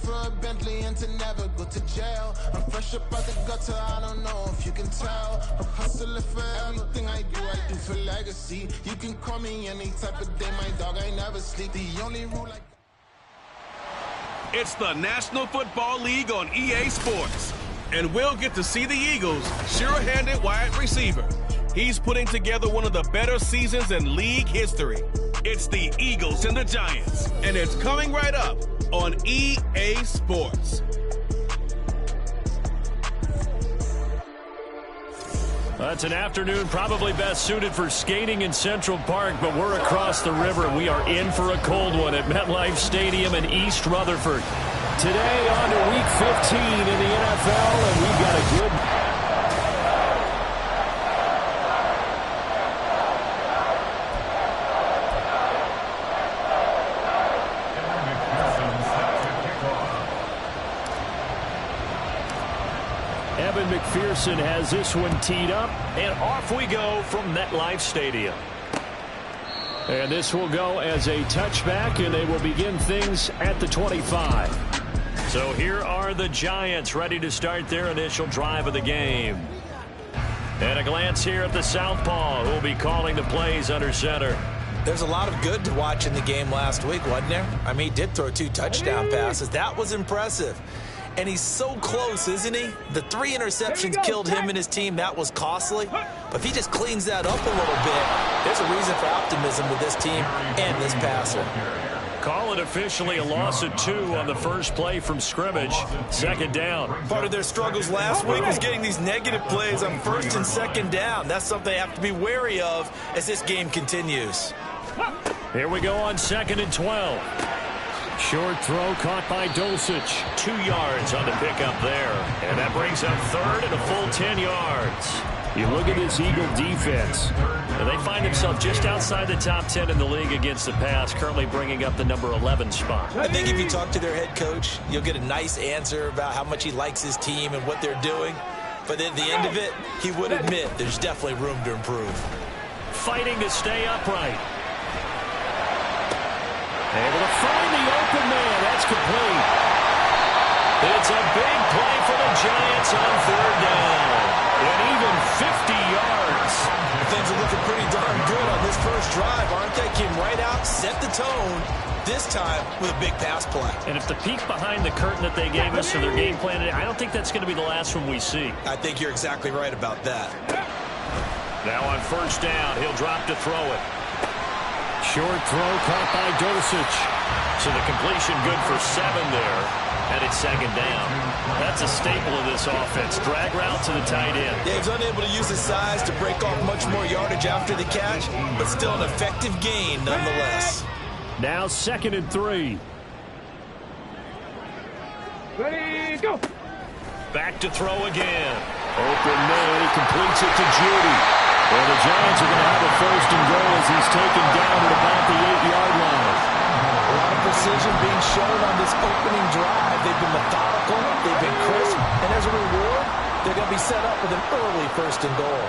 for a Bentley and to never go to jail. I'm fresh up out the gutter, I don't know if you can tell. I'm hustling for everything I do for legacy. You can call me any type of day, my dog, I never sleep. The only rule I... It's the National Football League on EA Sports. And we'll get to see the Eagles' sure-handed wide receiver. He's putting together one of the better seasons in league history. It's the Eagles and the Giants, and it's coming right up on EA Sports. It's an afternoon probably best suited for skating in Central Park, but we're across the river. We are in for a cold one at MetLife Stadium in East Rutherford. Today on to Week 15 in the NFL, and we've got a good... Evan McPherson has this one teed up, and off we go from MetLife Stadium. And this will go as a touchback, and they will begin things at the 25. So here are the Giants ready to start their initial drive of the game. And a glance here at the southpaw, who will be calling the plays under center. There's a lot of good to watch in the game last week, wasn't there? I mean, he did throw 2 touchdown passes. That was impressive. And he's so close, isn't he? The 3 interceptions killed him and his team. That was costly. But if he just cleans that up a little bit, there's a reason for optimism with this team and this passer. Call it officially a loss of 2 on the first play from scrimmage. Second down. Part of their struggles last week was getting these negative plays on first and second down. That's something they have to be wary of as this game continues. Here we go on 2nd and 12. Short throw caught by Dulcich. 2 yards on the pickup there. And that brings up 3rd and a full 10 yards. You look at this Eagle defense, and they find themselves just outside the top 10 in the league against the pass, currently bringing up the number 11 spot. I think if you talk to their head coach, you'll get a nice answer about how much he likes his team and what they're doing. But at the end of it, he would admit there's definitely room to improve. Fighting to stay upright. Able to find the open man. That's complete. It's a big play for the Giants on 3rd down. And even 50 yards. Things are looking pretty darn good on this first drive, aren't they? Came right out, set the tone, this time with a big pass play. And if the peek behind the curtain that they gave us for their game plan, I don't think that's going to be the last one we see. I think you're exactly right about that. Now on 1st down, he'll drop to throw it. Short throw caught by Dulcich. So the completion good for 7 there. And it's 2nd down. That's a staple of this offense. Drag route to the tight end. Yeah, he's unable to use his size to break off much more yardage after the catch, but still an effective gain nonetheless. Now 2nd and 3. Ready, go. Back to throw again. Open man, he completes it to Judy. Well, the Giants are going to have a 1st and goal as he's taken down at about the 8-yard line. A lot of precision being shown on this opening drive. They've been methodical, they've been crisp, and as a reward, they're going to be set up with an early 1st and goal.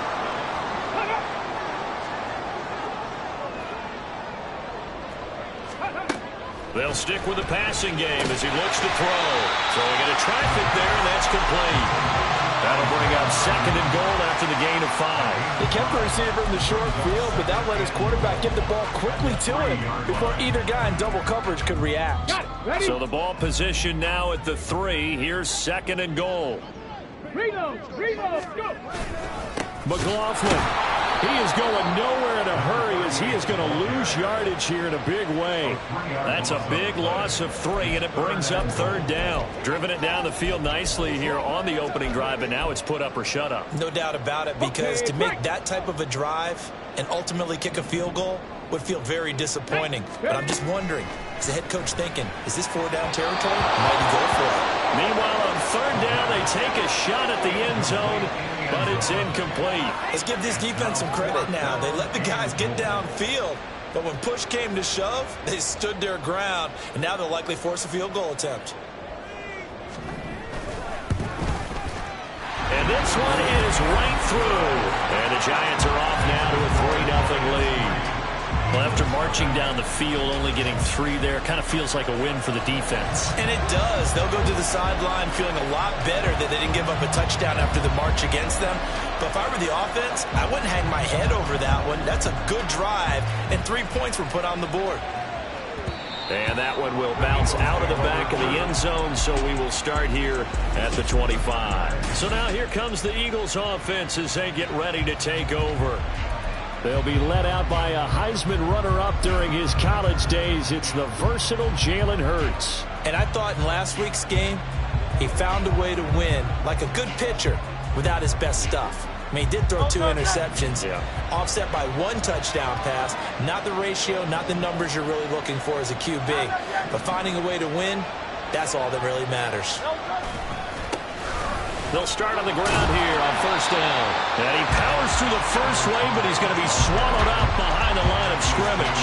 They'll stick with the passing game as he looks to throw. So they get a traffic there, and that's complete. That'll bring up 2nd and goal after the gain of 5. They kept the receiver in the short field, but that let his quarterback get the ball quickly to him before either guy in double coverage could react. So the ball position now at the 3. Here's 2nd and goal. Reload, go. McLaughlin. He is going nowhere in a hurry as he is going to lose yardage here in a big way. That's a big loss of 3, and it brings up 3rd down. Driven it down the field nicely here on the opening drive, but now it's put up or shut up. No doubt about it, because to make that type of a drive and ultimately kick a field goal would feel very disappointing. But I'm just wondering, is the head coach thinking, is this 4-down territory? Might he go for it? Meanwhile, on 3rd down, they take a shot at the end zone, but it's incomplete. Let's give this defense some credit now. They let the guys get downfield, but when push came to shove, they stood their ground, and now they'll likely force a field goal attempt. And this one is right through. And the Giants are off now to a 3-0 lead. Well, after marching marching down the field, only getting 3 there. Kind of feels like a win for the defense. And it does. They'll go to the sideline feeling a lot better that they didn't give up a touchdown after the march against them. But if I were the offense, I wouldn't hang my head over that one. That's a good drive, and 3 points were put on the board. And that one will bounce out of the back of the end zone, so we will start here at the 25. So now here comes the Eagles offense as they get ready to take over. They'll be led out by a Heisman runner-up during his college days. It's the versatile Jalen Hurts. And I thought in last week's game, he found a way to win like a good pitcher without his best stuff. I mean, he did throw 2 interceptions, offset by 1 touchdown pass. Not the ratio, not the numbers you're really looking for as a QB. But finding a way to win, that's all that really matters. They'll start on the ground here on first down. And he powers through the first wave, but he's going to be swallowed up behind the line of scrimmage.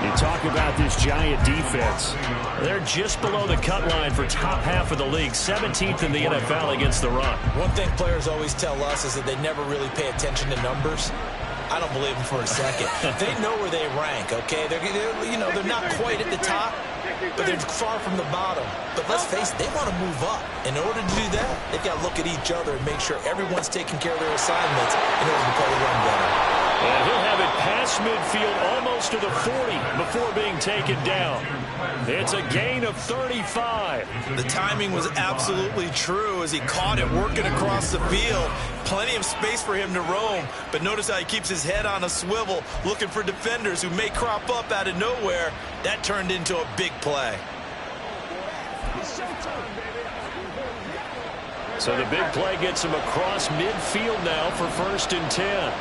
You talk about this giant defense. They're just below the cut line for top half of the league, 17th in the NFL against the run. One thing players always tell us is that they never really pay attention to numbers. I don't believe them for a second. They know where they rank, okay? They're not quite at the top, but they're far from the bottom. But let's face it, they want to move up. In order to do that, they've got to look at each other and make sure everyone's taking care of their assignments in order to play the run better. And he'll have it past midfield almost to the 40 before being taken down. It's a gain of 35. The timing was absolutely true as he caught it working across the field. Plenty of space for him to roam, but notice how he keeps his head on a swivel looking for defenders who may crop up out of nowhere. That turned into a big play. So the big play gets him across midfield now for 1st and 10.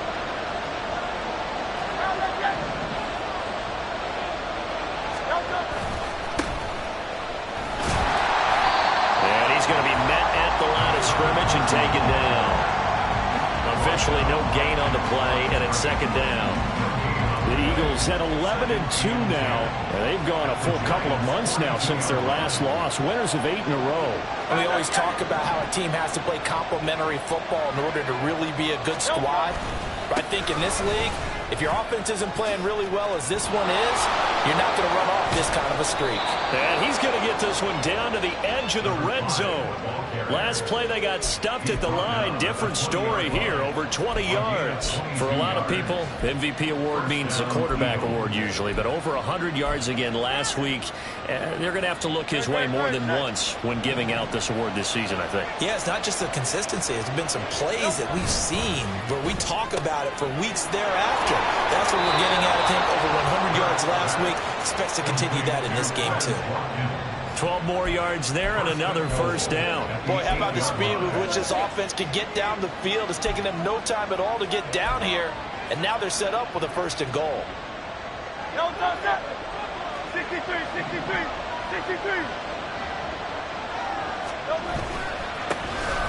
Going to be met at the line of scrimmage and taken down. Officially no gain on the play, and it's 2nd down. The Eagles at 11-2 now. They've gone a full couple of months now since their last loss. Winners of 8 in a row. And we always talk about how a team has to play complementary football in order to really be a good squad. But I think in this league, if your offense isn't playing really well as this one is, you're not going to run off this kind of a streak. And he's going to get this one down to the edge of the red zone. Last play, they got stuffed at the line. Different story here, over 20 yards. For a lot of people, MVP award means a quarterback award usually, but over 100 yards again last week. They're going to have to look his way more than once when giving out this award this season, I think. Yeah, it's not just the consistency. There's been some plays that we've seen where we talk about it for weeks thereafter. That's what we're getting out of him, over 100 yards last week. Expects to continue that in this game, too. 12 more yards there and another 1st down. Boy, how about the speed with which this offense can get down the field? It's taken them no time at all to get down here, and now they're set up with a 1st and goal. 63, 63.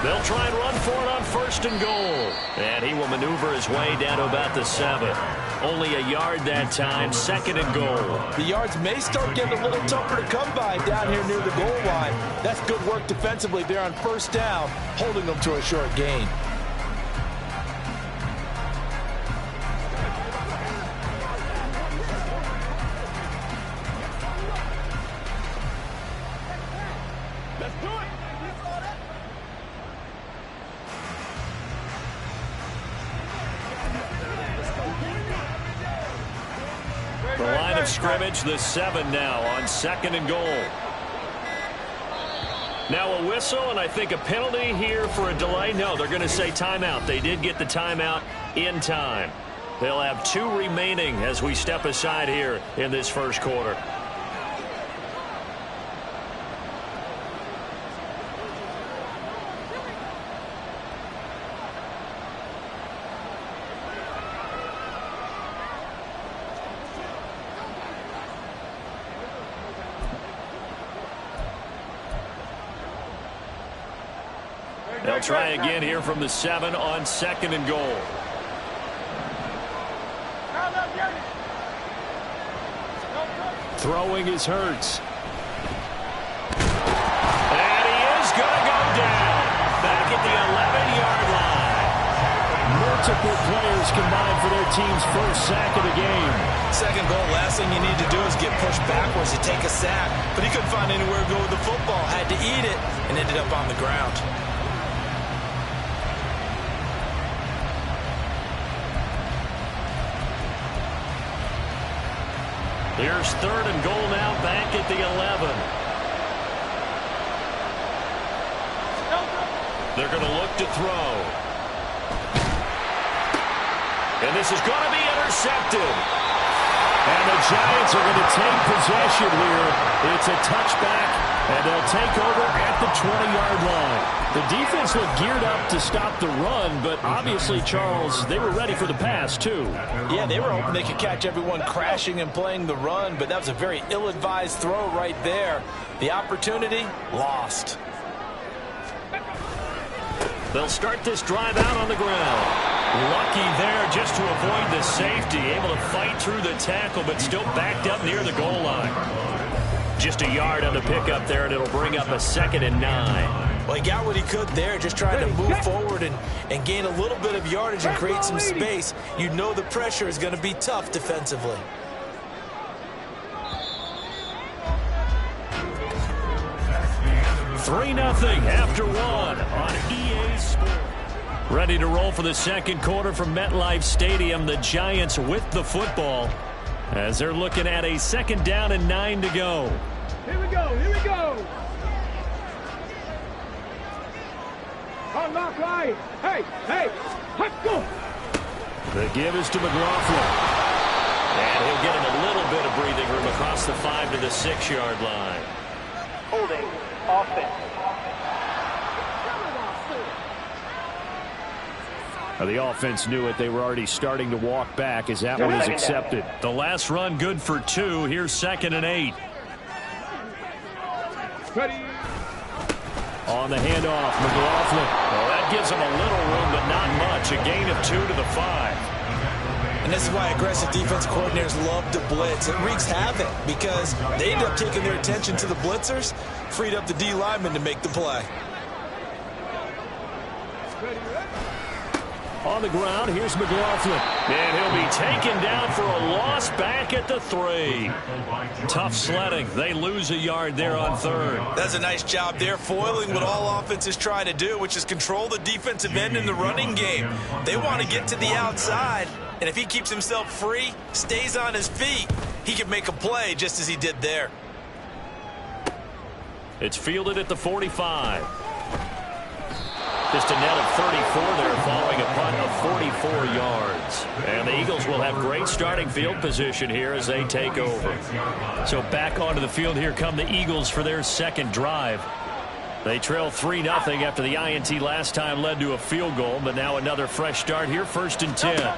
They'll try and run for it on 1st and goal. And he will maneuver his way down to about the 7. Only a yard that time, 2nd and goal. The yards may start getting a little tougher to come by down here near the goal line. That's good work defensively there on 1st down, holding them to a short gain. The line of scrimmage, the 7 now on 2nd and goal. Now a whistle, and I think a penalty here for a delay. No, they're going to say timeout. They did get the timeout in time. They'll have 2 remaining as we step aside here in this 1st quarter. They'll try again here from the 7 on 2nd and goal. Throwing is Hurts. And he is going to go down. Back at the 11-yard line. multiple players combined for their team's first sack of the game. Second goal, last thing you need to do is get pushed backwards to take a sack. But he couldn't find anywhere to go with the football. Had to eat it and ended up on the ground. Here's 3rd and goal now, back at the 11. They're going to look to throw. And this is going to be intercepted. And the Giants are going to take possession here. It's a touchback, and they'll take over at the 20-yard line. The defense looked geared up to stop the run, but obviously, Charles, they were ready for the pass, too. Yeah, they were hoping they could catch everyone crashing and playing the run, but that was a very ill-advised throw right there. The opportunity, lost. They'll start this drive out on the ground. Lucky there just to avoid the safety. Able to fight through the tackle, but still backed up near the goal line. Just a yard on the pickup there, and it'll bring up a 2nd and 9. Well, he got what he could there, just trying to move forward and gain a little bit of yardage and create some space. You know the pressure is going to be tough defensively. $3-0 after 1 on EA Sports. Ready to roll for the second quarter from MetLife Stadium. The Giants with the football as they're looking at a 2nd down and 9 to go. Here we go, here we go. On lock line. Hey, let's go. The give is to McLaughlin. And he'll get him a little bit of breathing room across the 5 to the 6-yard line. Holding, offense. The offense knew it. They were already starting to walk back as that one is accepted. The last run good for 2. Here's 2nd and 8. Ready. On the handoff, McLaughlin. Well, that gives him a little room, but not much. A gain of 2 to the 5. And this is why aggressive defense coordinators love to blitz. It wreaks havoc because they end up taking their attention to the blitzers, freed up the D lineman to make the play. On the ground, here's McLaughlin. And he'll be taken down for a loss back at the 3. Tough sledding. They lose a yard there on 3rd. That's a nice job there, foiling what all offenses try to do, which is control the defensive end in the running game. They want to get to the outside, and if he keeps himself free, stays on his feet, he can make a play just as he did there. It's fielded at the 45. Just a net of 34 there following a punt of 44 yards. And the Eagles will have great starting field position here as they take over. So back onto the field here come the Eagles for their second drive. They trail 3-0 after the INT last time led to a field goal, but now another fresh start here, 1st and 10.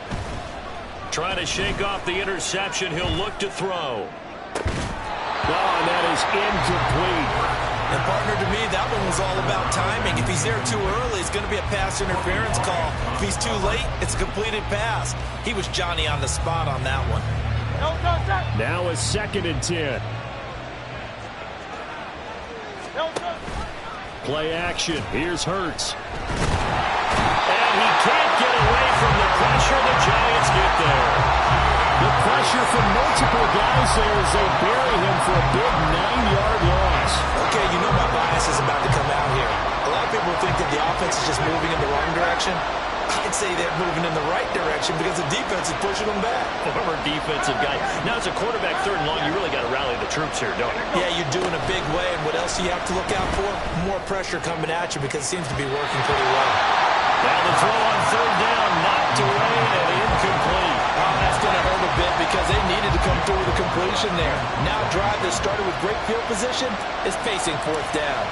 Trying to shake off the interception. He'll look to throw. Oh, and that is incomplete. And partner, to me, that one was all about timing. If he's there too early, it's going to be a pass interference call. If he's too late, it's a completed pass. He was Johnny on the spot on that one. Now a 2nd and 10. Play action. Here's Hurts. And he can't get away from the pressure. The Giants get there. The pressure from multiple guys there as they bury him for a big 9-yard loss. Okay, you know my bias is about to come out here. A lot of people think that the offense is just moving in the wrong direction. I'd say they're moving in the right direction because the defense is pushing them back. Former defensive guy. Now, as a quarterback 3rd and long, you really got to rally the troops here, don't you? Yeah, you do in a big way. And what else do you have to look out for? More pressure coming at you because it seems to be working pretty well. Now the throw on 3rd down, knocked away and incomplete. Oh, that's going to hurt a bit because they needed to come through with a completion there. Now drive that started with great field position is facing 4th down.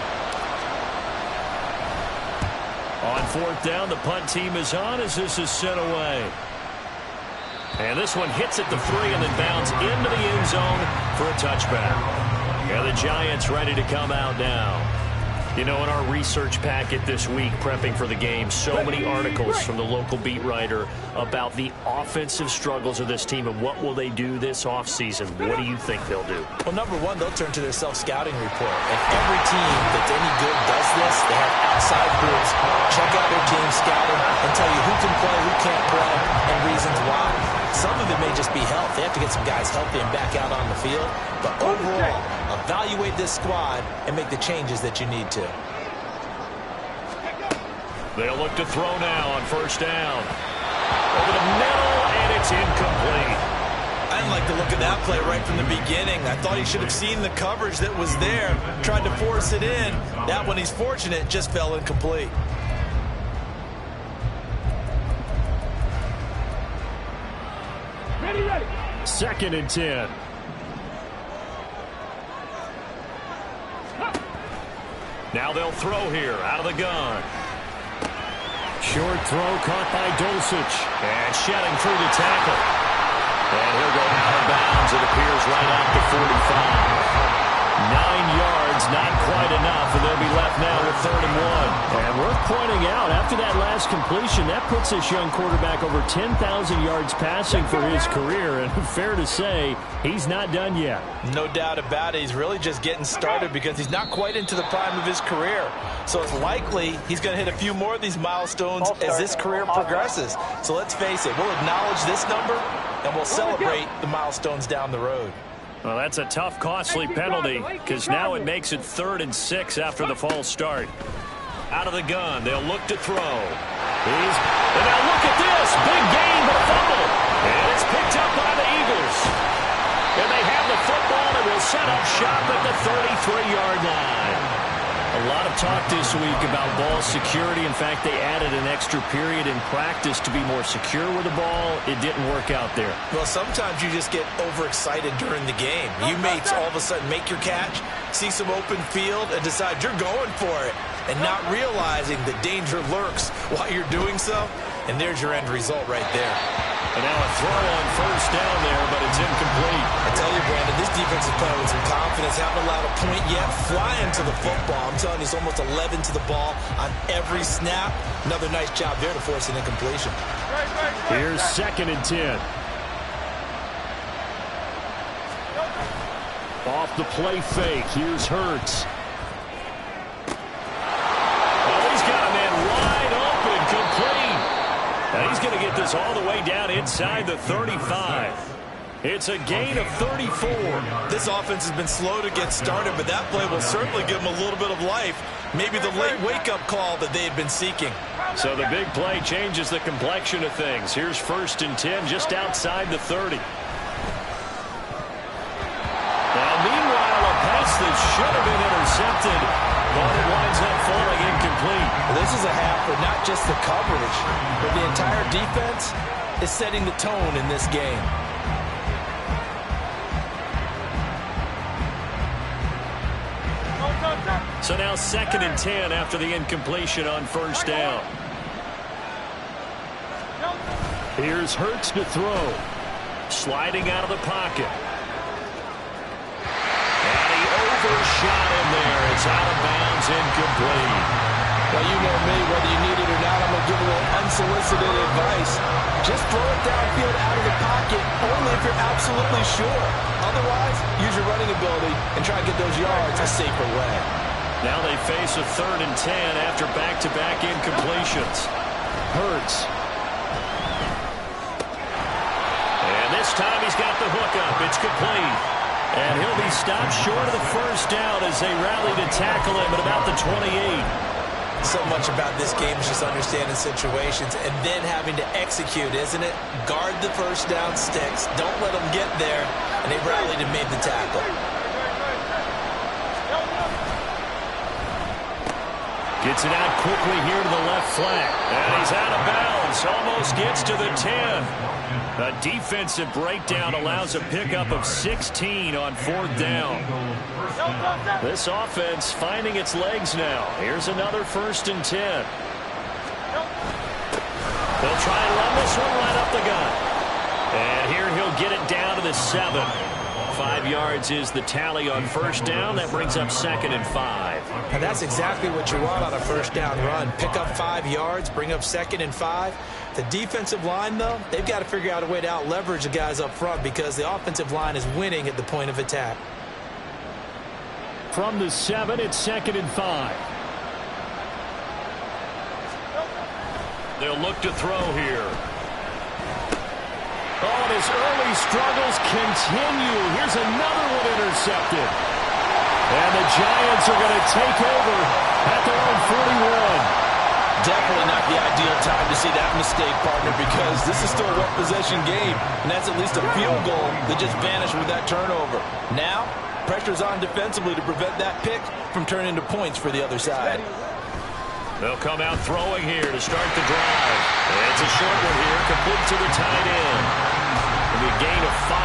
On 4th down, the punt team is on as this is sent away. And this one hits at the 3 and then bounds into the end zone for a touchback. And the Giants ready to come out now. You know, in our research packet this week, prepping for the game, so many articles from the local beat writer about the offensive struggles of this team and what will they do this offseason. What do you think they'll do? Well, number one, they'll turn to their self-scouting report. And every team that's any good does this. They have outside groups, check out their team, scout them, and tell you who can play, who can't play, and reasons why. Some of it may just be health. They have to get some guys healthy and back out on the field. But overall, evaluate this squad and make the changes that you need to. They'll look to throw now on first down. Over the middle, and it's incomplete. I didn't like the look of that play right from the beginning. I thought he should have seen the coverage that was there, tried to force it in. That one, he's fortunate, just fell incomplete. Ready. 2nd and 10. Now they'll throw here out of the gun. Short throw caught by Dulcich. And shedding through the tackle. And he'll go out of bounds. It appears right at the 45. 9 yards, not quite enough, and they'll be left now with 3rd and 1. And worth pointing out, after that last completion, that puts this young quarterback over 10,000 yards passing for his career. And fair to say, he's not done yet. No doubt about it. He's really just getting started because he's not quite into the prime of his career. So it's likely he's going to hit a few more of these milestones as this career progresses. So let's face it, we'll acknowledge this number, and we'll celebrate the milestones down the road. Well, that's a tough, costly penalty because now it makes it 3rd and 6 after the false start. Out of the gun, they'll look to throw. And now look at this. Big gain, but a fumble. And it's picked up by the Eagles. And they have the football and will set up shop at the 33-yard line. A lot of talk this week about ball security. In fact, they added an extra period in practice to be more secure with the ball. It didn't work out there. Well, sometimes you just get overexcited during the game. You may all of a sudden make your catch, see some open field, and decide you're going for it, and not realizing that danger lurks while you're doing so. And there's your end result right there. And now a throw on first down there, but it's incomplete. I tell you, Brandon, this defense is playing with some confidence. Haven't allowed a point yet. Flying to the football. I'm telling you, it's almost 11 to the ball on every snap. Another nice job there to force an incompletion. Here's 2nd and 10. Off the play fake. Here's Hurts. Oh, he's got a man wide open, complete. And he's going to get this all the way down inside the 35. It's a gain of 34. This offense has been slow to get started, but that play will certainly give them a little bit of life. Maybe the late wake-up call that they had been seeking. So the big play changes the complexion of things. Here's 1st and 10 just outside the 30. Now, meanwhile, a pass that should have been intercepted, but it winds up falling incomplete. Well, this is a half for not just the coverage, but the entire defense is setting the tone in this game. So now 2nd and 10 after the incompletion on first down. Here's Hurts to throw. Sliding out of the pocket. And he overshot him there. It's out of bounds, incomplete. Well, you know me, whether you need it or not, I'm going to give a little unsolicited advice. Just throw it downfield out of the pocket, only if you're absolutely sure. Otherwise, use your running ability and try to get those yards a safer way. Now they face a 3rd and 10 after back-to-back incompletions. Hurts. And this time he's got the hookup. It's complete. And he'll be stopped short of the first down as they rally to tackle him at about the 28. So much about this game is just understanding situations and then having to execute, isn't it? Guard the first down sticks. Don't let them get there. And they rallied and made the tackle. Gets it out quickly here to the left flat. And he's out of bounds. Almost gets to the 10. A defensive breakdown allows a pickup of 16 on 4th down. This offense finding its legs now. Here's another 1st and 10. They'll try and run this one right up the gut. And here he'll get it down to the 7. 5 yards is the tally on first down. That brings up 2nd and 5. And that's exactly what you want on a first down run. Pick up 5 yards, bring up 2nd and 5. The defensive line, though, they've got to figure out a way to out-leverage the guys up front because the offensive line is winning at the point of attack. From the 7, it's 2nd and 5. They'll look to throw here. Oh, and his early struggles continue. Here's another one intercepted. And the Giants are going to take over at their own 41. Definitely not the ideal time to see that mistake, partner, because this is still a one-possession game, and that's at least a field goal that just vanished with that turnover. Now, pressure's on defensively to prevent that pick from turning into points for the other side. They'll come out throwing here to start the drive. It's a short one here, complete to the tight end. It'll be a gain of 5,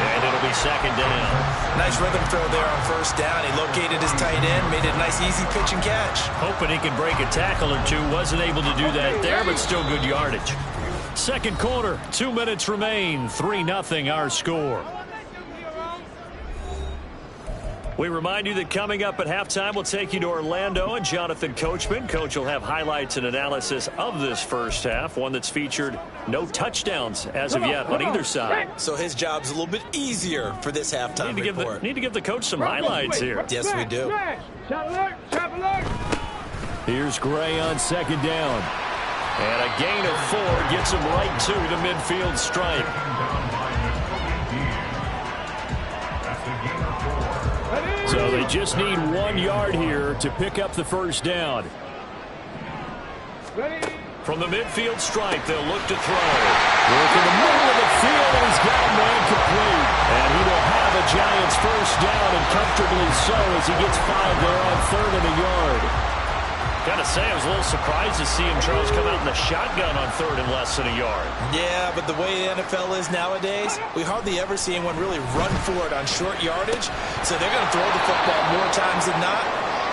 and it'll be 2nd down. Nice rhythm throw there on first down. He located his tight end, made it a nice easy pitch and catch. Hoping he can break a tackle or two. Wasn't able to do that there, but still good yardage. Second quarter, 2 minutes remain. 3-0 our score. We remind you that coming up at halftime, we'll take you to Orlando and Jonathan Coachman. Coach will have highlights and analysis of this first half, one that's featured no touchdowns as of yet on either side. So his job's a little bit easier for this halftime report. Need to give the coach some highlights here. Yes, we do. Shot alert, shot alert. Here's Gray on 2nd down. And a gain of 4 gets him right to the midfield stripe. So they just need 1 yard here to pick up the first down. From the midfield stripe, they'll look to throw. Work in the middle of the field, and he's got a man complete. And he will have a Giants first down, and comfortably so as he gets 5 there on 3rd and a yard. Gotta say, I was a little surprised to see him, Charles, come out in the shotgun on 3rd and less than a yard. Yeah, but the way the NFL is nowadays, we hardly ever see anyone really run for it on short yardage. So they're going to throw the football more times than not.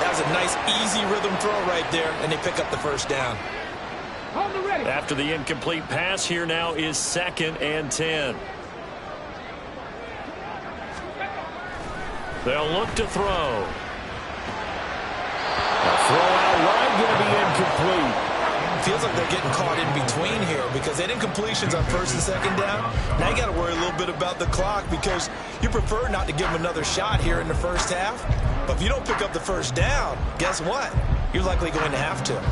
That was a nice, easy rhythm throw right there, and they pick up the first down. After the incomplete pass, here now is 2nd and 10. They'll look to throw. A throw out wide, going to be incomplete. Feels like they're getting caught in between here because they did incompletions on 1st and 2nd down. Now you got to worry a little bit about the clock because you prefer not to give them another shot here in the first half. But if you don't pick up the first down, guess what? You're likely going to have to.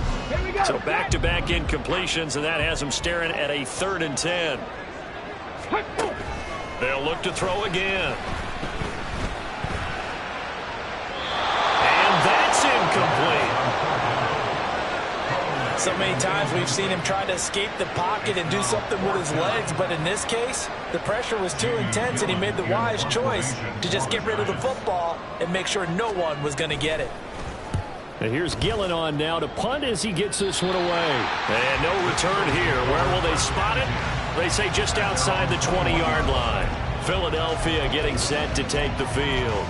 So back-to-back incompletions, and that has them staring at a 3rd and 10. They'll look to throw again. And that's incomplete. So many times we've seen him try to escape the pocket and do something with his legs, but in this case, the pressure was too intense, and he made the wise choice to just get rid of the football and make sure no one was going to get it. And here's Gillen on now to punt as he gets this one away. And no return here. Where will they spot it? They say just outside the 20-yard line. Philadelphia getting set to take the field.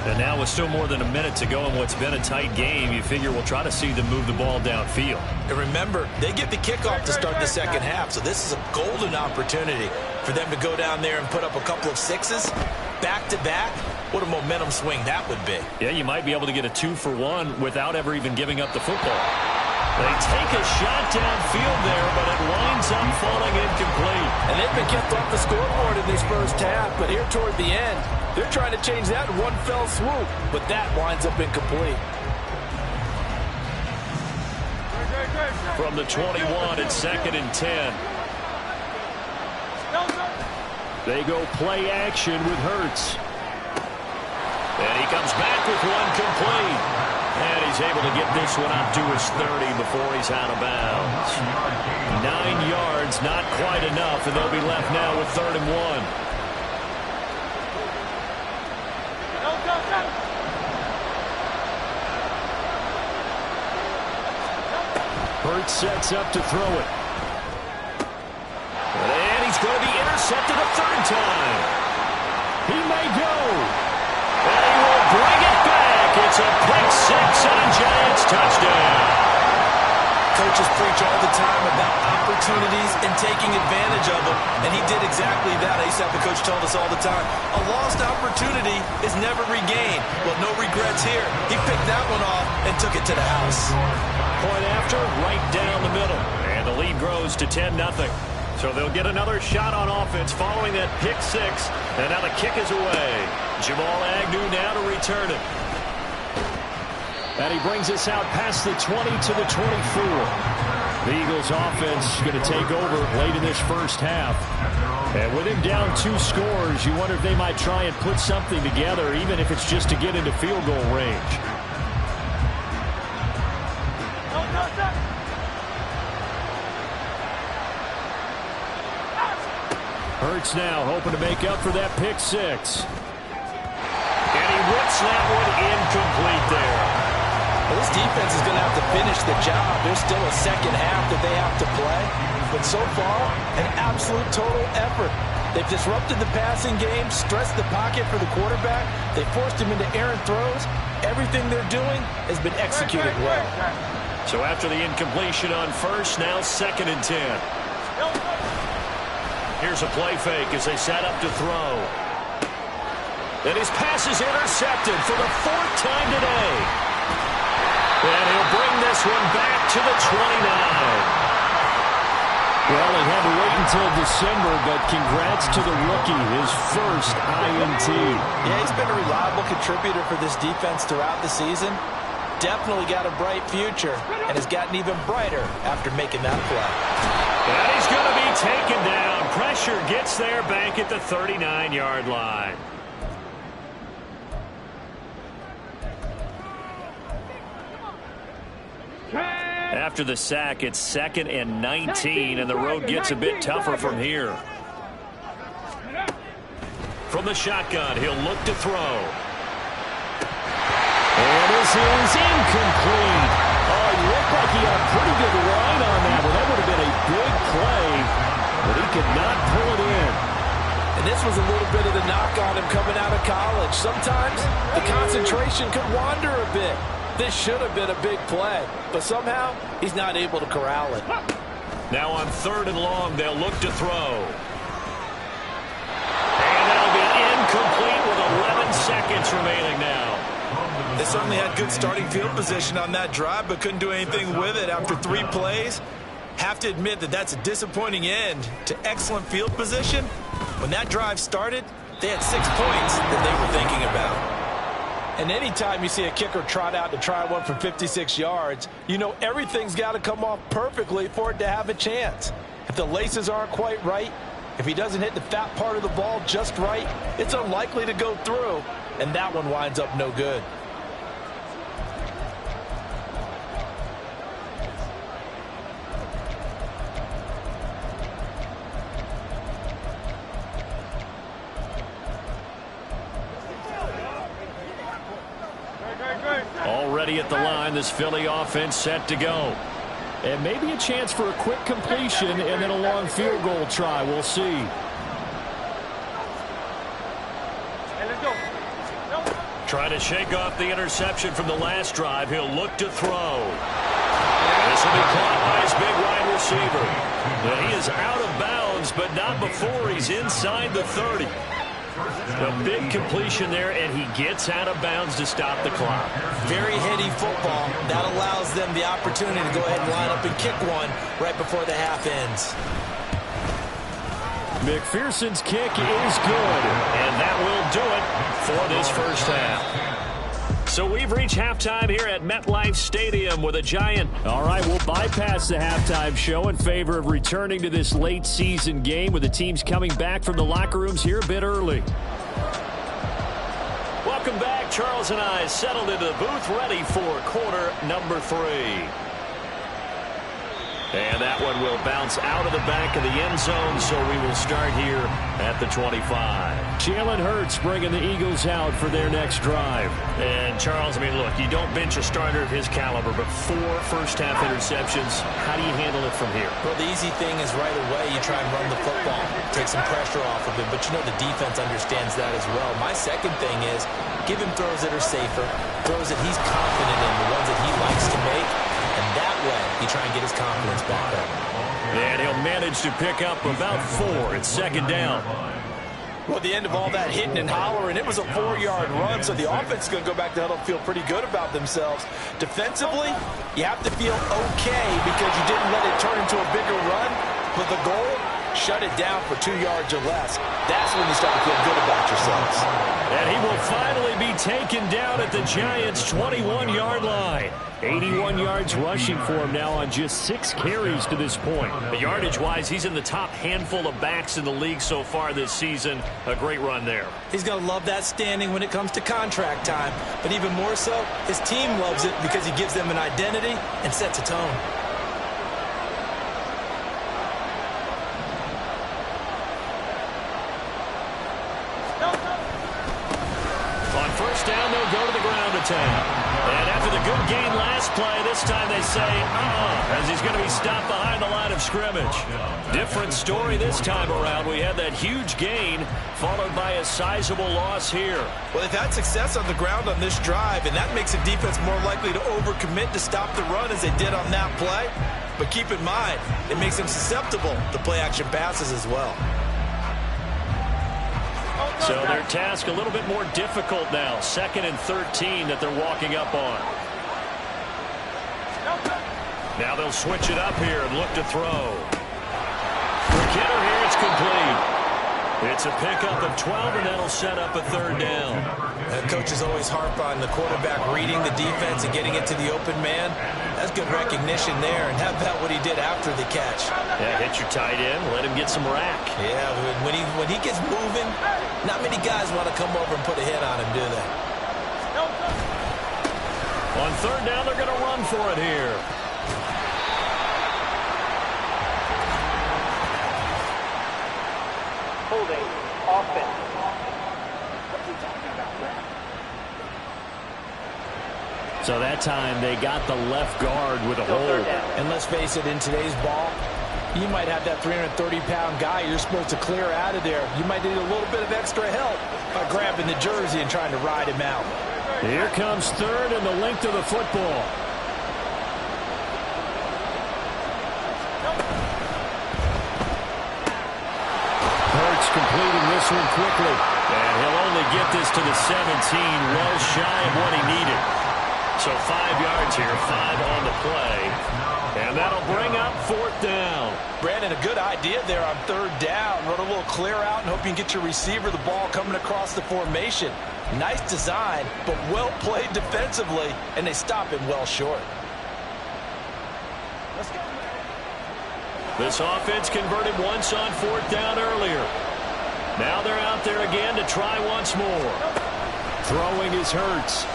And now with still more than a minute to go in what's been a tight game, you figure we'll try to see them move the ball downfield. And remember, they get the kickoff to start the second half, so this is a golden opportunity for them to go down there and put up a couple of 6s back-to-back. What a momentum swing that would be. Yeah, you might be able to get a 2-for-1 without ever even giving up the football. They take a shot downfield there, but it winds up falling incomplete. And they've been kept off the scoreboard in this first half, but here toward the end, they're trying to change that in one fell swoop, but that winds up incomplete. From the 21, it's 2nd and 10. They go play action with Hurts. And he comes back with one complete. And he's able to get this one up to his 30 before he's out of bounds. 9 yards, not quite enough, and they'll be left now with 3rd and 1. Hurts sets up to throw it. And he's going to be intercepted a 3rd time. He may go. And he will bring it back. It's a pick 6 and a Giants touchdown. Coach Coaches preach all the time about opportunities and taking advantage of them, and he did exactly that. I used to have the coach told us all the time, a lost opportunity is never regained. Well, no regrets here. He picked that one off and took it to the house. Point after, right down the middle. And the lead grows to 10-0. So they'll get another shot on offense following that pick six. And now the kick is away. Jamal Agnew now to return it. And he brings us out past the 20 to the 24. The Eagles offense going to take over late in this first half. And with him down 2 scores, you wonder if they might try and put something together, even if it's just to get into field goal range. Hurts now, hoping to make up for that pick six. And he rips that one incomplete there. Well, this defense is going to have to finish the job. There's still a second half that they have to play. But so far, an absolute total effort. They've disrupted the passing game, stressed the pocket for the quarterback. They forced him into errant throws. Everything they're doing has been executed well. So after the incompletion on first, now 2nd and 10. Here's a play fake as they set up to throw. And his pass is intercepted for the 4th time today. And he'll bring this one back to the 29. Well, he had to wait until December, but congrats to the rookie, his first INT. Yeah, he's been a reliable contributor for this defense throughout the season. Definitely got a bright future, and has gotten even brighter after making that play. And he's going to be taken down. Pressure gets there back at the 39-yard line. After the sack, it's 2nd and 19, and the road gets a bit tougher from here. From the shotgun, he'll look to throw. And this is incomplete. Oh, it looked like he had a pretty good line on that one. That would have been a big play, but he could not pull it in. And this was a little bit of the knock on him coming out of college. Sometimes the concentration could wander a bit. This should have been a big play, but somehow he's not able to corral it. Now on 3rd and long, they'll look to throw. And that'll be incomplete with 11 seconds remaining now. They certainly had good starting field position on that drive, but couldn't do anything with it after 3 plays. Have to admit that that's a disappointing end to excellent field position. When that drive started, they had 6 points that they were thinking about. And anytime you see a kicker trot out to try one from 56 yards, you know everything's got to come off perfectly for it to have a chance. If the laces aren't quite right, if he doesn't hit the fat part of the ball just right, it's unlikely to go through, and that one winds up no good. Already at the line, this Philly offense set to go. And maybe a chance for a quick completion and then a long field goal try. We'll see. Trying to shake off the interception from the last drive. He'll look to throw. This will be caught by his big wide receiver. And he is out of bounds, but not before he's inside the 30. A big completion there, and he gets out of bounds to stop the clock. Very heady football. That allows them the opportunity to go ahead and line up and kick one right before the half ends. McPherson's kick is good, and that will do it for this first half. So we've reached halftime here at MetLife Stadium with a Giant. All right, we'll bypass the halftime show in favor of returning to this late season game with the teams coming back from the locker rooms here a bit early. Welcome back. Charles and I settled into the booth ready for quarter number 3. And that one will bounce out of the back of the end zone, so we will start here at the 25. Jalen Hurts bringing the Eagles out for their next drive. And, Charles, I mean, look, you don't bench a starter of his caliber, but 4 first-half interceptions. How do you handle it from here? Well, the easy thing is right away you try and run the football, take some pressure off of him, but you know the defense understands that as well. My second thing is give him throws that are safer, throws that he's confident in, the ones that he likes to make, and that way you try and get his confidence back up. And he'll manage to pick up about 4. It's second down. Well, at the end of all that hitting and hollering, it was a 4-yard run, so the offense is going to go back to huddle and feel pretty good about themselves. Defensively, you have to feel okay because you didn't let it turn into a bigger run, but the goal, shut it down for 2 yards or less. That's when you start to feel good about yourselves. And he will finally be taken down at the Giants' 21-yard line. 81 yards rushing for him now on just 6 carries to this point. Yardage-wise, he's in the top handful of backs in the league so far this season. A great run there. He's going to love that standing when it comes to contract time. But even more so, his team loves it because he gives them an identity and sets a tone. On first down, they'll go to the ground attack. And after the good gain last play, this time they say, as he's going to be stopped behind the line of scrimmage. Different story this time around. We had that huge gain followed by a sizable loss here. Well, they've had success on the ground on this drive, and that makes the defense more likely to overcommit to stop the run as they did on that play. But keep in mind, it makes them susceptible to play-action passes as well. So their task a little bit more difficult now. 2nd and 13 that they're walking up on. Now they'll switch it up here and look to throw. For Kidder here, it's complete. It's a pickup of 12, and that'll set up a 3rd down. Coaches always harp on the quarterback reading the defense and getting it to the open man. That's good recognition there, and how about what he did after the catch? Yeah, hit your tight end, let him get some rack. Yeah, when he gets moving, not many guys want to come over and put a hit on him, do they? On 3rd down, they're going to run for it here. Holding offense. So that time they got the left guard with a hold. And let's face it, in today's ball, you might have that 330-pound guy you're supposed to clear out of there. You might need a little bit of extra help by grabbing the jersey and trying to ride him out. Here comes 3rd and the length of the football. Hurts completing this one quickly. And he'll only get this to the 17, well shy of what he needed. So 5 yards here, 5 on the play. And that'll bring up 4th down. Brandon, a good idea there on 3rd down. Run a little clear out and hope you can get your receiver the ball coming across the formation. Nice design, but well played defensively, and they stop him well short. This offense converted once on 4th down earlier. Now they're out there again to try once more. Throwing is Hurts.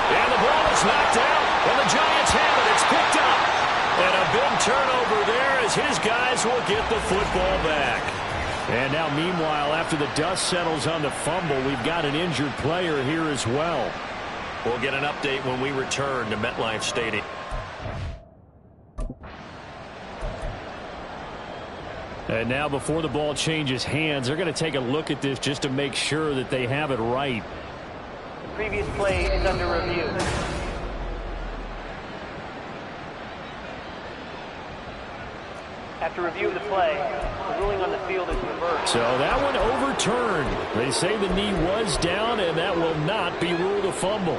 And the ball is knocked out. And the Giants have it. It's picked up. And a big turnover there as his guys will get the football back. And now, meanwhile, after the dust settles on the fumble, we've got an injured player here as well. We'll get an update when we return to MetLife Stadium. And now, before the ball changes hands, they're going to take a look at this just to make sure that they have it right. The previous play is under review. After review of the play, the ruling on the field is reversed. So that one overturned. They say the knee was down, and that will not be ruled a fumble.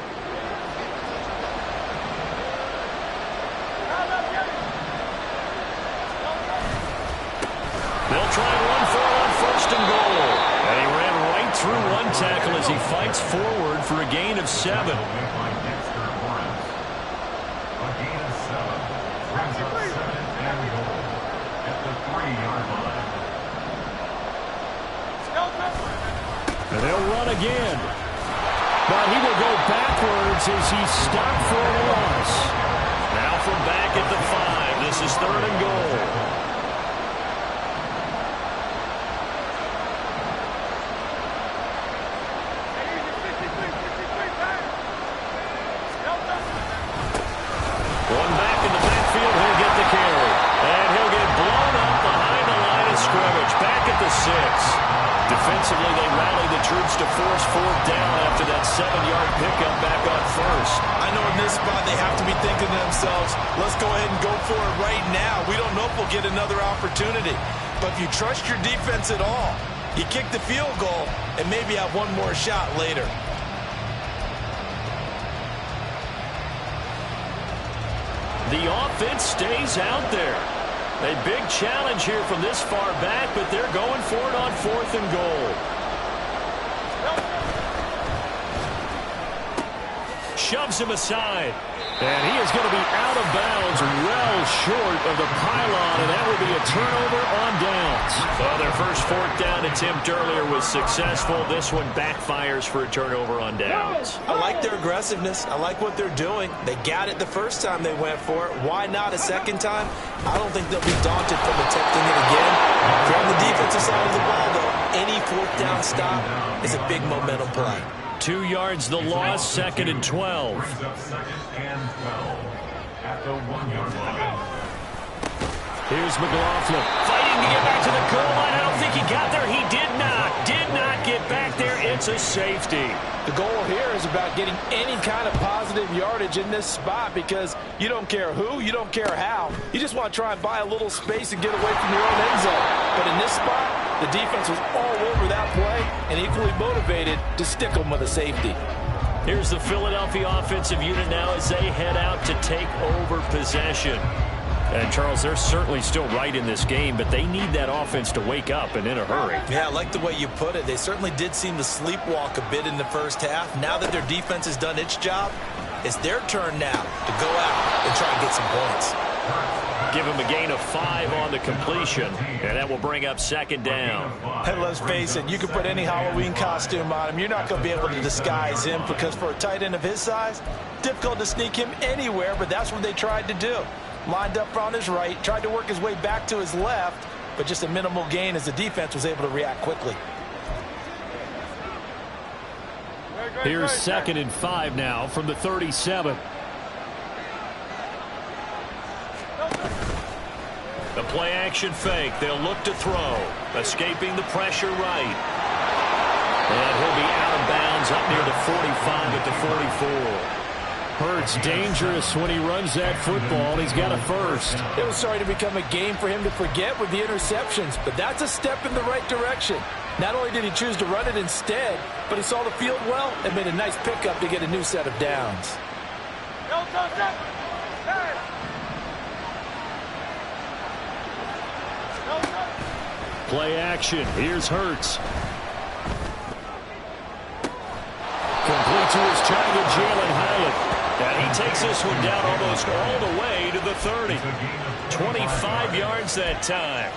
They'll try and run for it on 1st and goal. And he ran right through one tackle as he fights forward for a gain of 7. And they'll run again. But he will go backwards as he's stopped for a loss. Now from back at the 5. This is 3rd and goal. One back in the backfield, he'll get the carry. And he'll get blown up behind the line of scrimmage. Back at the 6. Offensively, they rallied the troops to force fourth down after that 7-yard pickup back on first. I know in this spot they have to be thinking to themselves, let's go ahead and go for it right now. We don't know if we'll get another opportunity. But if you trust your defense at all, you kick the field goal and maybe have one more shot later. The offense stays out there. A big challenge here from this far back, but they're going for it on 4th and goal. Shoves him aside. And he is going to be out of bounds well short of the pylon, and that will be a turnover on downs. Well, their first 4th down attempt earlier was successful. This one backfires for a turnover on downs. I like their aggressiveness. I like what they're doing. They got it the first time they went for it. Why not a second time? I don't think they'll be daunted from attempting it again. From the defensive side of the ball, though, any 4th down stop is a big momentum play. 2 yards the loss, 2nd and 12. Here's McLaughlin fighting to get back to the goal line. I don't think he got there. He did not get back there. It's a safety. The goal here is about getting any kind of positive yardage in this spot because you don't care who, you don't care how. You just want to try and buy a little space and get away from your own end zone. But in this spot, the defense was all over that play and equally motivated to stick them with a safety. Here's the Philadelphia offensive unit now as they head out to take over possession. And, Charles, they're certainly still right in this game, but they need that offense to wake up and in a hurry. Yeah, I like the way you put it. They certainly did seem to sleepwalk a bit in the first half. Now that their defense has done its job, it's their turn now to go out and try and get some points. Give him a gain of 5 on the completion, and that will bring up 2nd down. And let's face it, you can put any Halloween costume on him. You're not going to be able to disguise him because for a tight end of his size, difficult to sneak him anywhere, but that's what they tried to do. Lined up on his right, tried to work his way back to his left, but just a minimal gain as the defense was able to react quickly. Here's 2nd and 5 now from the 37. The play action fake. They'll look to throw. Escaping the pressure right. And he'll be out of bounds up near the 45 at the 44. Hurts dangerous when he runs that football. He's got a first. It was starting to become a game for him to forget with the interceptions, but that's a step in the right direction. Not only did he choose to run it instead, but he saw the field well and made a nice pickup to get a new set of downs. Play action. Here's Hurts. Complete to his tight end, Jalen Hyatt. And he takes this one down almost all the way to the 30. 25 yards that time.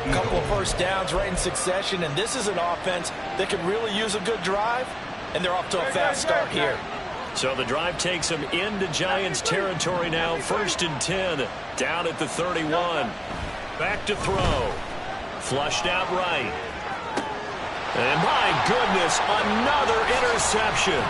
A couple of first downs right in succession, and this is an offense that could really use a good drive, and they're off to a fast start here. So the drive takes them into Giants territory now. 1st and 10, down at the 31. Back to throw. Flushed out right. And my goodness, another interception.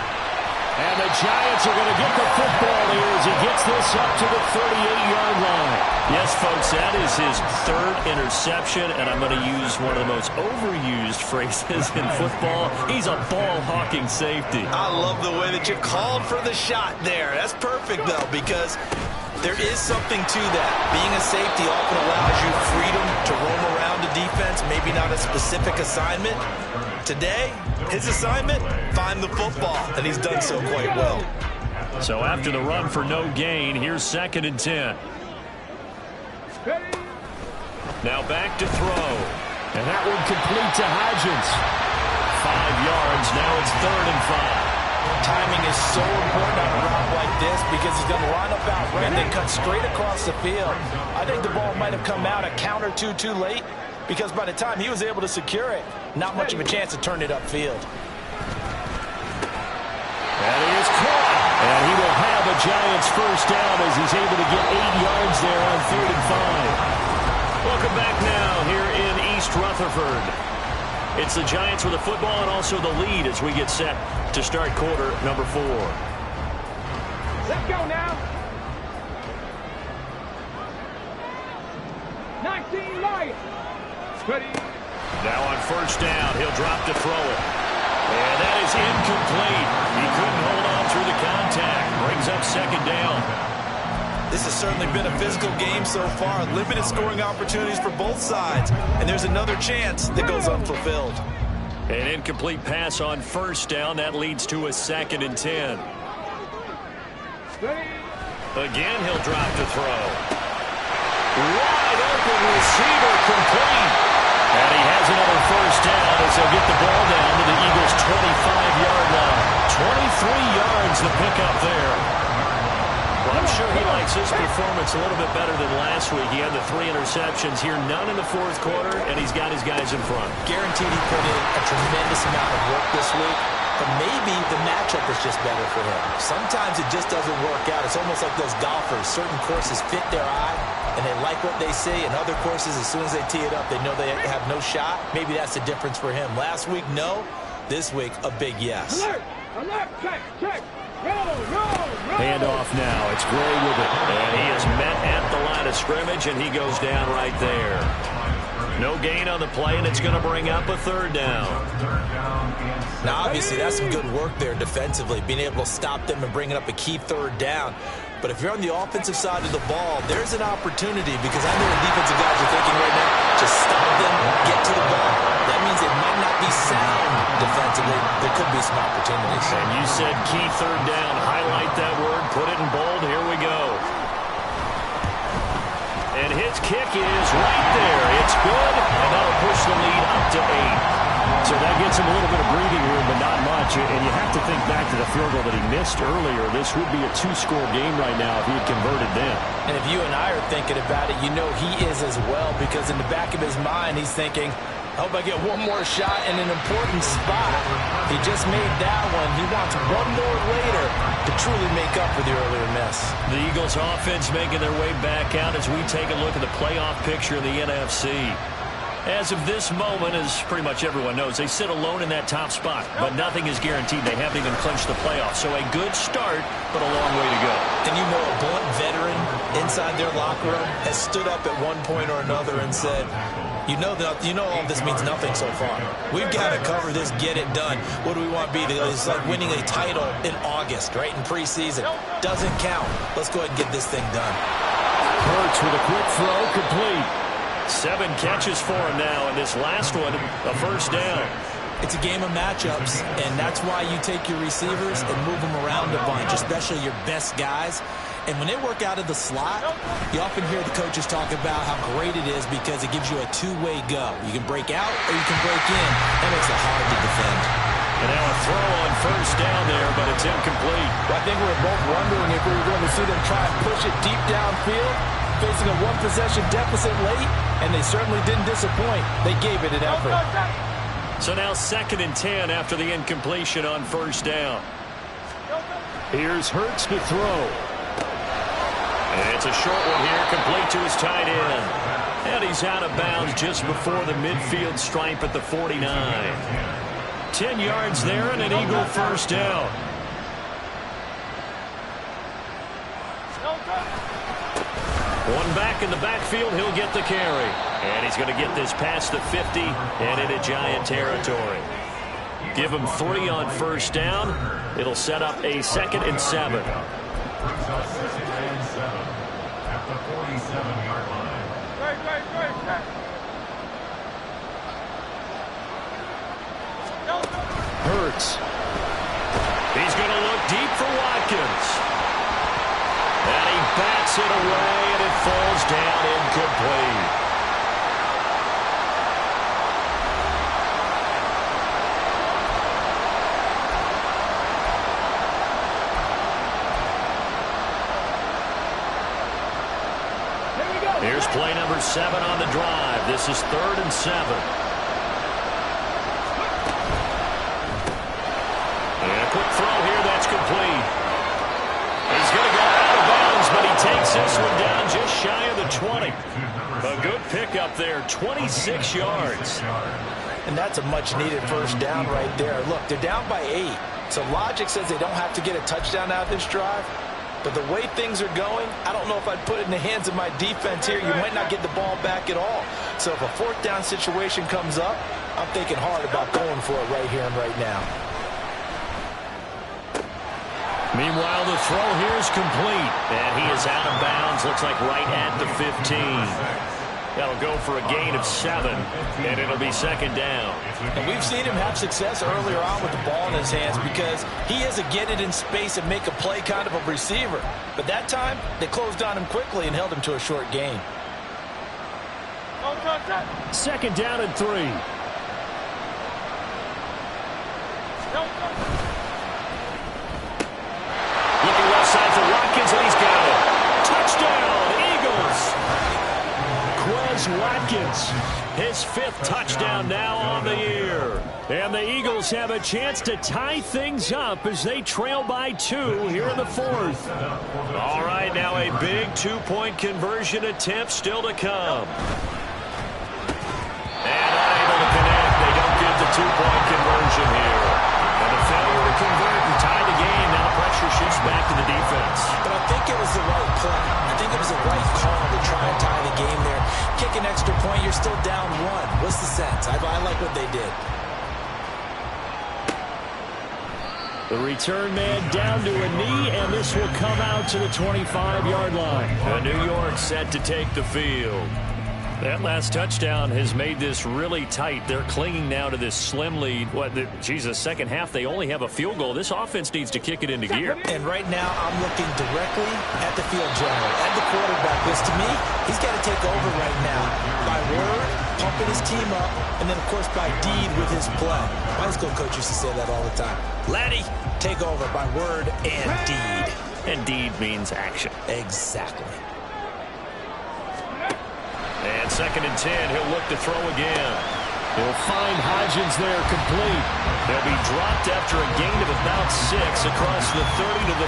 And the Giants are going to get the football here as he gets this up to the 38-yard line. Yes, folks, that is his 3rd interception, and I'm going to use one of the most overused phrases in football. He's a ball-hawking safety. I love the way that you called for the shot there. That's perfect, though, because there is something to that. Being a safety often allows you freedom to roam around the defense, maybe not a specific assignment. Today, his assignment, find the football, and he's done so quite well. So after the run for no gain, here's 2nd and 10. Now back to throw. And that one complete to Hodgins. 5 yards, now it's 3rd and 5. Timing is so important on a route like this because he's going to line up out right and then cut straight across the field. I think the ball might have come out a count or two too late because by the time he was able to secure it, not much of a chance to turn it upfield. And he is caught. And he will have a Giants first down as he's able to get 8 yards there on 3rd and 5. Welcome back now here in East Rutherford. It's the Giants with the football and also the lead as we get set to start quarter number 4. Let's go now. 19 Lions. Ready. Now on first down. He'll drop to throw it. And that is incomplete. He couldn't hold on through the contact. Brings up second down. This has certainly been a physical game so far. Limited scoring opportunities for both sides. And there's another chance that goes unfulfilled. An incomplete pass on first down. That leads to a 2nd and 10. Again, he'll drop to throw. Wide open receiver, complete. And he has another first down as he'll get the ball down to the Eagles' 25-yard line. 23 yards the pickup there. Well, I'm sure he likes his performance a little bit better than last week. He had the 3 interceptions here, none in the fourth quarter, and he's got his guys in front. Guaranteed he put in a tremendous amount of work this week, but maybe the matchup is just better for him. Sometimes it just doesn't work out. It's almost like those golfers. Certain courses fit their eye, and they like what they see, and other courses, as soon as they tee it up, they know they have no shot. Maybe that's the difference for him. Last week, no. This week, a big yes. Alert! Alert! Check! Handoff now. It's Gray with it. And he is met at the line of scrimmage, and he goes down right there. No gain on the play, and it's going to bring up a 3rd down. Now, obviously, that's some good work there defensively, being able to stop them and bringing up a key 3rd down. But if you're on the offensive side of the ball, there's an opportunity, because I know the defensive guys are thinking right now, just stop them, get to the ball. That means they might not be sound defensively. There could be some opportunities. And you said key 3rd down. Highlight that word. Put it in bold. Here we go. And his kick is right there. It's good, and that'll push the lead up to 8. So that gets him a little bit of breathing room, but not much. And you have to think back to the field goal that he missed earlier. This would be a 2-score game right now if he had converted then. And if you and I are thinking about it, you know he is as well, because in the back of his mind, he's thinking, I hope I get one more shot in an important spot. He just made that one. He wants one more later to truly make up for the earlier miss. The Eagles offense making their way back out as we take a look at the playoff picture in the NFC. As of this moment, as pretty much everyone knows, they sit alone in that top spot, but nothing is guaranteed. They haven't even clinched the playoffs, so a good start, but a long way to go. And you know, a blunt veteran inside their locker room has stood up at one point or another and said, you know all this means nothing so far. We've got to cover this, get it done. What do we want to be? It's like winning a title in August, right, in preseason. Doesn't count. Let's go ahead and get this thing done. Hurts with a quick throw, complete. 7 catches for him now, and this last one, a first down. It's a game of matchups, and that's why you take your receivers and move them around a bunch, especially your best guys. And when they work out of the slot, you often hear the coaches talk about how great it is because it gives you a 2-way go. You can break out or you can break in. That makes it hard to defend. And now a throw on first down there, but it's incomplete. Well, I think we were both wondering if we were going to see them try and push it deep downfield, facing a 1-possession deficit late, and they certainly didn't disappoint. They gave it an effort. So now 2nd and 10 after the incompletion on first down. Here's Hurts to throw. And it's a short one here, complete to his tight end. And he's out of bounds just before the midfield stripe at the 49. 10 yards there and an Eagle first down. One back in the backfield, he'll get the carry. And he's going to get this past the 50 and into Giant territory. Give him 3 on first down. It'll set up a 2nd and 7. Hurts. He's going to look deep for Watkins. And he bats it away, and it falls down incomplete. Here's play number 7 on the drive. This is 3rd and 7. And a quick throw here, that's complete. He's going to go out of bounds, but he takes this one down just shy of the 20. A good pickup there, 26 yards. And that's a much-needed first down right there. Look, they're down by 8. So logic says they don't have to get a touchdown out of this drive. But the way things are going, I don't know if I'd put it in the hands of my defense here. You might not get the ball back at all. So if a fourth down situation comes up, I'm thinking hard about going for it right here and right now. Meanwhile, the throw here is complete. And he is out of bounds. Looks like right at the 15. That'll go for a gain of 7, and it'll be second down. And we've seen him have success earlier on with the ball in his hands because he is a get it in space and make a play kind of a receiver. But that time, they closed on him quickly and held him to a short gain. Second down and 3. Looking left side for Watkins, and he's got it. Touchdown, Eagles! Watkins, his 5th touchdown now on the year. And the Eagles have a chance to tie things up as they trail by 2 here in the 4th. All right, now a big 2-point conversion attempt still to come. And unable to connect. They don't get the 2-point conversion here. And a failure to convert and tie the game. Now pressure shifts back to the defense. But I think it was the right play. I think it was the right call to try and tie the game there. Kick an extra point, you're still down 1. What's the sense? I like what they did. The return man down to a knee, and this will come out to the 25-yard line. And New York set to take the field. That last touchdown has made this really tight. They're clinging now to this slim lead. Second half, they only have a field goal. This offense needs to kick it into gear. And right now, I'm looking directly at the field general, at the quarterback. Because to me, he's got to take over right now. By word, pumping his team up, and then, of course, by deed with his play. My high school coach used to say that all the time. Laddie, take over by word and deed. And deed means action. Exactly. And second and 10, he'll look to throw again. He'll find Hodgins there complete. They'll be dropped after a gain of about 6 across the 30 to the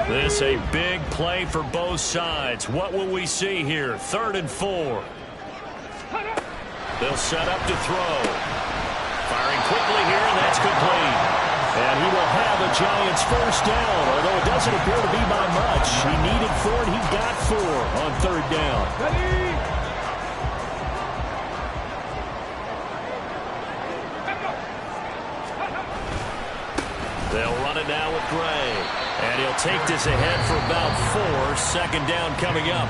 31. This a big play for both sides. What will we see here? 3rd and 4. They'll set up to throw. Firing quickly here, and that's complete. And he will have a Giants first down, although it doesn't appear to be by much. He needed 4, and he got 4 on 3rd down. They'll run it now with Gray. And he'll take this ahead for about 4. Second down coming up.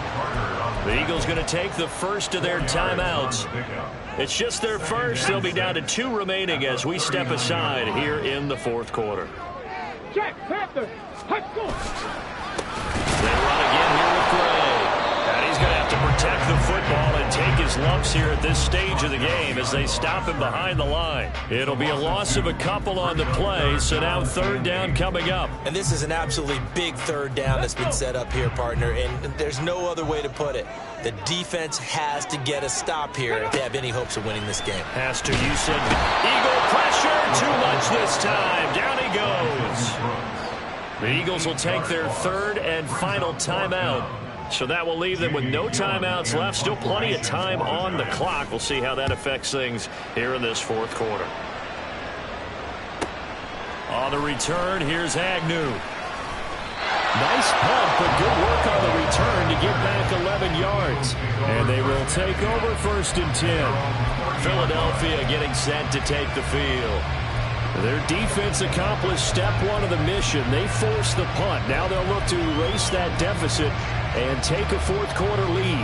The Eagles going to take the first of their timeouts. It's just their first. They'll be down to 2 remaining as we step aside here in the 4th quarter. Jack Panther, let's go. They run again here with Gray. And he's going to have to protect the football and take his lumps here at this stage of the game as they stop him behind the line. It'll be a loss of a couple on the play, so now 3rd down coming up. And this is an absolutely big 3rd down that's been set up here, partner, and there's no other way to put it. The defense has to get a stop here if they have any hopes of winning this game. Has to, you said. Eagle pressure, too much this time. Down he goes. The Eagles will take their 3rd and final timeout. So that will leave them with no timeouts left. Still plenty of time on the clock. We'll see how that affects things here in this 4th quarter. On the return, here's Agnew. Nice pump, but good work on the return to get back 11 yards. And they will take over 1st and 10. Philadelphia getting set to take the field. Their defense accomplished step 1 of the mission. They forced the punt. Now they'll look to erase that deficit and take a 4th quarter lead.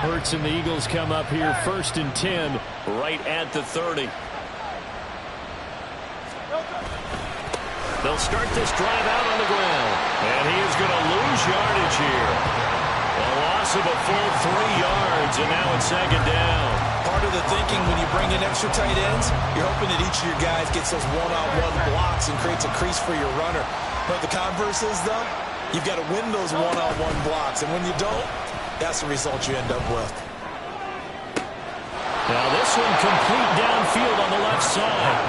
Hurts and the Eagles come up here 1st and 10 right at the 30. They'll start this drive out on the ground. And he is going to lose yardage here. A loss of a full 3 yards, and now it's 2nd down. Part of the thinking when you bring in extra tight ends, you're hoping that each of your guys gets those one-on-one blocks and creates a crease for your runner. But the converse is, though, you've got to win those one-on-one blocks. And when you don't, that's the result you end up with. Now this one complete downfield on the left side.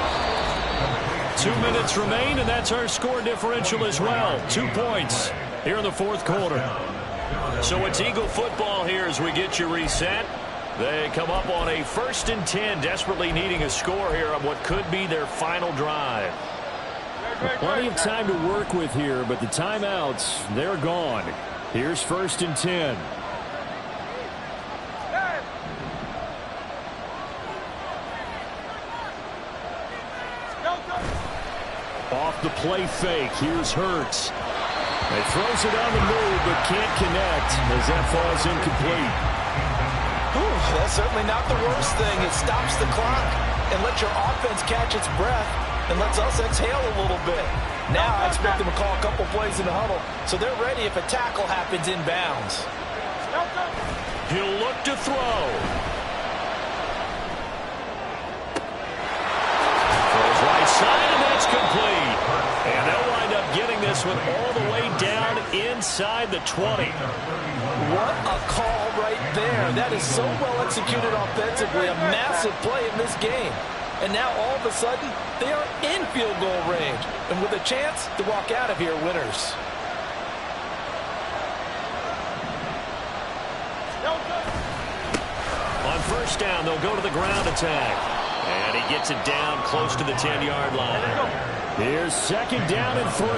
2 minutes remain, and that's our score differential as well. 2 points here in the 4th quarter. So it's Eagle football here as we get you reset. They come up on a 1st and 10, desperately needing a score here on what could be their final drive. Plenty of time to work with here, but the timeouts, they're gone. Here's 1st and 10. Off the play fake, here's Hurts. He throws it on the move, but can't connect as that falls incomplete. Ooh, that's certainly not the worst thing. It stops the clock and lets your offense catch its breath and lets us exhale a little bit. Now I expect them to call a couple plays in the huddle so they're ready if a tackle happens inbounds. He'll look to throw. Throws right side, and that's complete. And they'll wind up getting this one all the way down inside the 20. What a call right there. That is so well executed offensively. A massive play in this game. And now all of a sudden, they are in field goal range. And with a chance to walk out of here winners. On 1st down, they'll go to the ground attack. And he gets it down close to the 10-yard line. Here's 2nd down and 3. A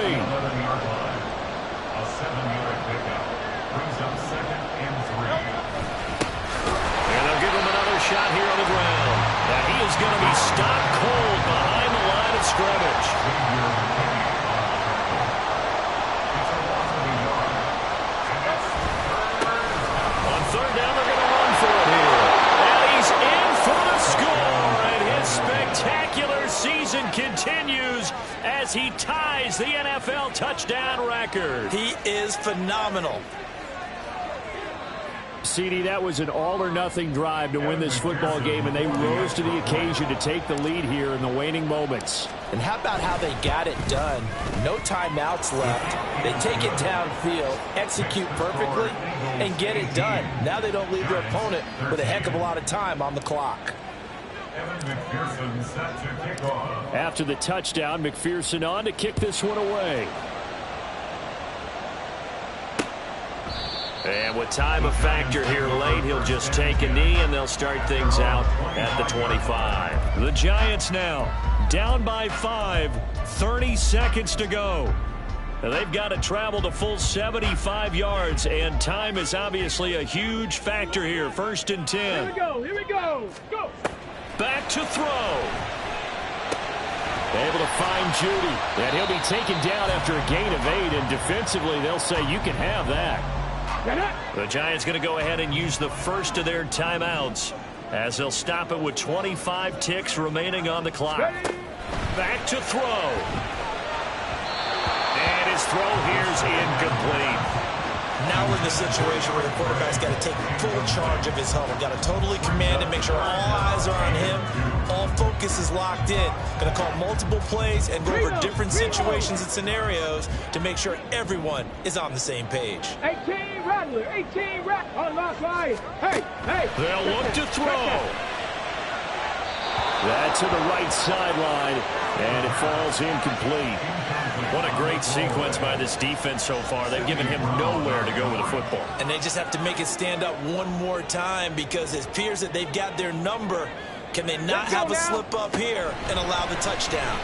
7-yard pickup brings up 2nd and 3. And they'll give him another shot here on the ground. Now he is going to be stopped cold behind the line of scrimmage. On 3rd down, they're going to run for it here. And he's in for the score. And his spectacular season continues as he ties the NFL touchdown record. He is phenomenal. CD, that was an all-or-nothing drive to win this football game, and they rose to the occasion to take the lead here in the waning moments. And how about how they got it done? No timeouts left. They take it downfield, execute perfectly, and get it done. Now they don't leave their opponent with a heck of a lot of time on the clock. After the touchdown, McPherson on to kick this one away. And with time a factor here late, he'll just take a knee, and they'll start things out at the 25. The Giants now down by 5, 30 seconds to go. They've got to travel the full 75 yards, and time is obviously a huge factor here. 1st and 10. Here we go, here we go. Go. Back to throw. Able to find Judy, and he'll be taken down after a gain of 8, and defensively they'll say you can have that. The Giants going to go ahead and use the first of their timeouts as they'll stop it with 25 ticks remaining on the clock. Back to throw. And his throw here's incomplete. Now we're in the situation where the quarterback's got to take full charge of his huddle. Got to totally command it, make sure all eyes are on him. All focus is locked in. Going to call multiple plays and go over different situations and scenarios to make sure everyone is on the same page. 18 Rattler, 18 Rattler on my side. Hey, hey. They'll look to throw. That's to the right sideline, and it falls incomplete. What a great sequence by this defense so far. They've given him nowhere to go with the football. And they just have to make it stand up one more time because it appears that they've got their number. Can they not have a slip up here and allow the touchdown?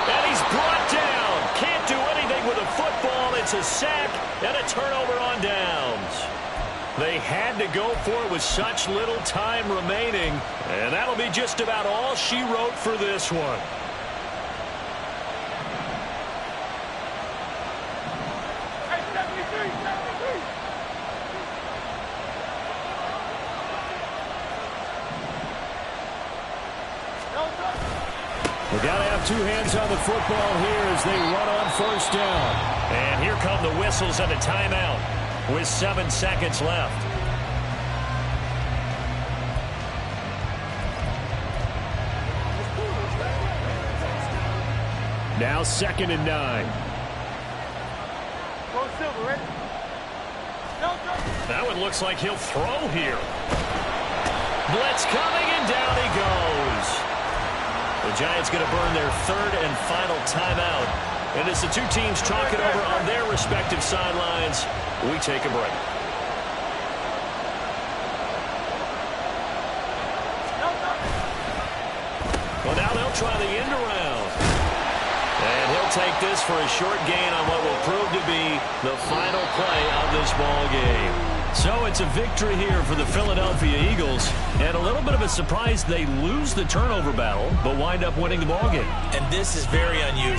And he's brought down. Can't do anything with a football. It's a sack and a turnover on downs. They had to go for it with such little time remaining, and that'll be just about all she wrote for this one. They got to have 2 hands on the football here as they run on 1st down. And here come the whistles and a timeout with 7 seconds left. Now 2nd and 9. That one looks like he'll throw here. Blitz coming, and down he goes. The Giants going to burn their 3rd and final timeout And as the two teams talk it over on their respective sidelines, we take a break. Well, now they'll try the end around. And he'll take this for a short gain on what will prove to be the final play of this ball game. So it's a victory here for the Philadelphia Eagles. And a little bit of a surprise, they lose the turnover battle, but wind up winning the ball game. And this is very unusual.